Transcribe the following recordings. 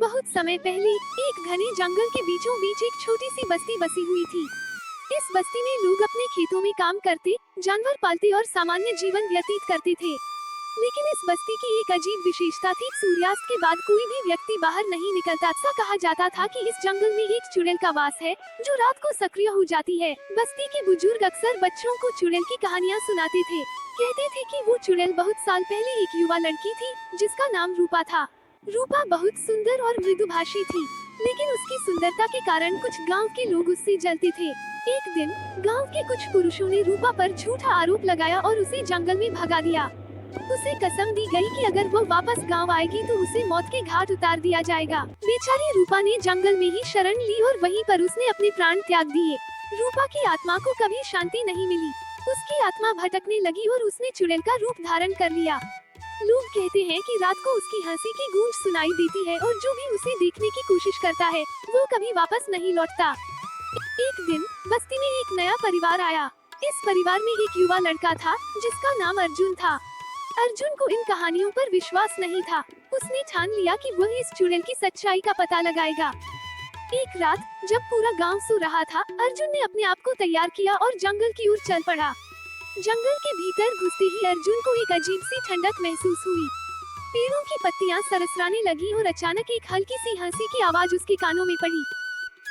बहुत समय पहले एक घने जंगल के बीचों बीच एक छोटी सी बस्ती बसी हुई थी। इस बस्ती में लोग अपने खेतों में काम करते, जानवर पालते और सामान्य जीवन व्यतीत करते थे। लेकिन इस बस्ती की एक अजीब विशेषता थी, सूर्यास्त के बाद कोई भी व्यक्ति बाहर नहीं निकलता। ऐसा कहा जाता था कि इस जंगल में एक चुड़ैल का वास है जो रात को सक्रिय हो जाती है। बस्ती के बुजुर्ग अक्सर बच्चों को चुड़ैल की कहानियाँ सुनाते थे। कहते थे कि वो चुड़ैल बहुत साल पहले एक युवा लड़की थी जिसका नाम रूपा था। रूपा बहुत सुंदर और मृदुभाषी थी, लेकिन उसकी सुंदरता के कारण कुछ गांव के लोग उससे जलते थे। एक दिन गांव के कुछ पुरुषों ने रूपा पर झूठा आरोप लगाया और उसे जंगल में भगा दिया। उसे कसम दी गई कि अगर वो वापस गांव आएगी तो उसे मौत के घाट उतार दिया जाएगा। बेचारी रूपा ने जंगल में ही शरण ली और वहीं पर उसने अपने प्राण त्याग दिए। रूपा की आत्मा को कभी शांति नहीं मिली। उसकी आत्मा भटकने लगी और उसने चुड़ैल का रूप धारण कर लिया। लोग कहते हैं कि रात को उसकी हंसी की गूंज सुनाई देती है और जो भी उसे देखने की कोशिश करता है वो कभी वापस नहीं लौटता। एक दिन बस्ती में एक नया परिवार आया। इस परिवार में एक युवा लड़का था जिसका नाम अर्जुन था। अर्जुन को इन कहानियों पर विश्वास नहीं था। उसने ठान लिया कि वह इस चुड़ैल की सच्चाई का पता लगाएगा। एक रात जब पूरा गांव सो रहा था, अर्जुन ने अपने आप को तैयार किया और जंगल की ओर चल पड़ा। जंगल के भीतर घुसते ही अर्जुन को एक अजीब सी ठंडक महसूस हुई। पेड़ों की पत्तियां सरसराने लगी और अचानक एक हल्की सी हंसी की आवाज उसके कानों में पड़ी।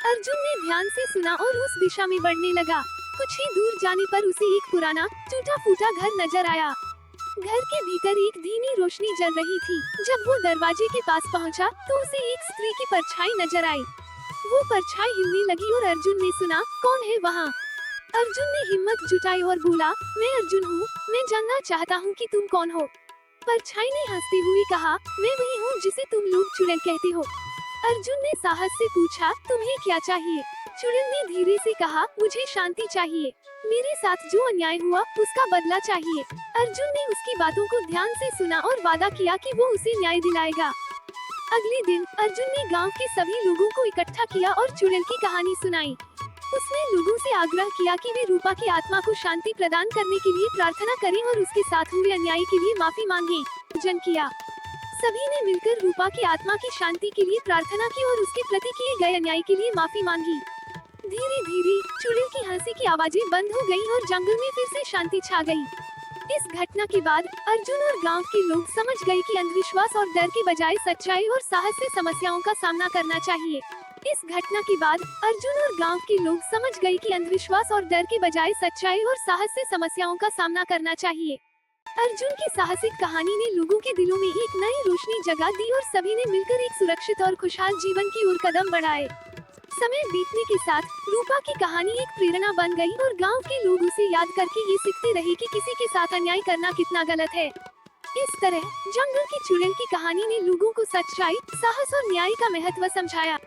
अर्जुन ने ध्यान से सुना और उस दिशा में बढ़ने लगा। कुछ ही दूर जाने पर उसे एक पुराना टूटा फूटा घर नजर आया। घर के भीतर एक धीमी रोशनी जल रही थी। जब वो दरवाजे के पास पहुंचा, तो उसे एक स्त्री की परछाई नजर आई। वो परछाई हिलने लगी और अर्जुन ने सुना, कौन है वहाँ? अर्जुन ने हिम्मत जुटाई और बोला, मैं अर्जुन हूँ, मैं जानना चाहता हूँ कि तुम कौन हो। परछाई ने हंसती हुई कहा, मैं वही हूँ जिसे तुम लोग चुड़ैल कहते हो। अर्जुन ने साहस से पूछा, तुम्हें क्या चाहिए? चुड़ैल ने धीरे से कहा, मुझे शांति चाहिए। मेरे साथ जो अन्याय हुआ उसका बदला चाहिए। अर्जुन ने उसकी बातों को ध्यान से सुना और वादा किया कि वो उसे न्याय दिलाएगा। अगले दिन अर्जुन ने गांव के सभी लोगों को इकट्ठा किया और चुड़ैल की कहानी सुनाई। उसने लोगों से आग्रह किया कि वे रूपा की आत्मा को शांति प्रदान करने के लिए प्रार्थना करें और उसके साथ हुए अन्याय के लिए माफी मांगे। पूजन किया। सभी ने मिलकर रूपा की आत्मा की शांति के लिए प्रार्थना की और उसके प्रति किए गए अन्याय के लिए माफी मांगी। धीरे धीरे चुड़ैल की हंसी की आवाजें बंद हो गयी और जंगल में फिर से शांति छा गई। इस घटना के बाद अर्जुन और गांव के लोग समझ गए कि अंधविश्वास और डर के बजाय सच्चाई और साहस से समस्याओं का सामना करना चाहिए। इस घटना के बाद अर्जुन और गांव के लोग समझ गए कि अंधविश्वास और डर के बजाय सच्चाई और साहस से समस्याओं का सामना करना चाहिए। अर्जुन की साहसिक कहानी ने लोगों के दिलों में एक नई रोशनी जगा दी और सभी ने मिलकर एक सुरक्षित और खुशहाल जीवन की ओर कदम बढ़ाए। समय बीतने के साथ रूपा की कहानी एक प्रेरणा बन गई और गांव के लोग उसे याद करके ये सीखते रहे कि किसी के साथ अन्याय करना कितना गलत है। इस तरह जंगल की चुड़ैल की कहानी ने लोगों को सच्चाई, साहस और न्याय का महत्व समझाया।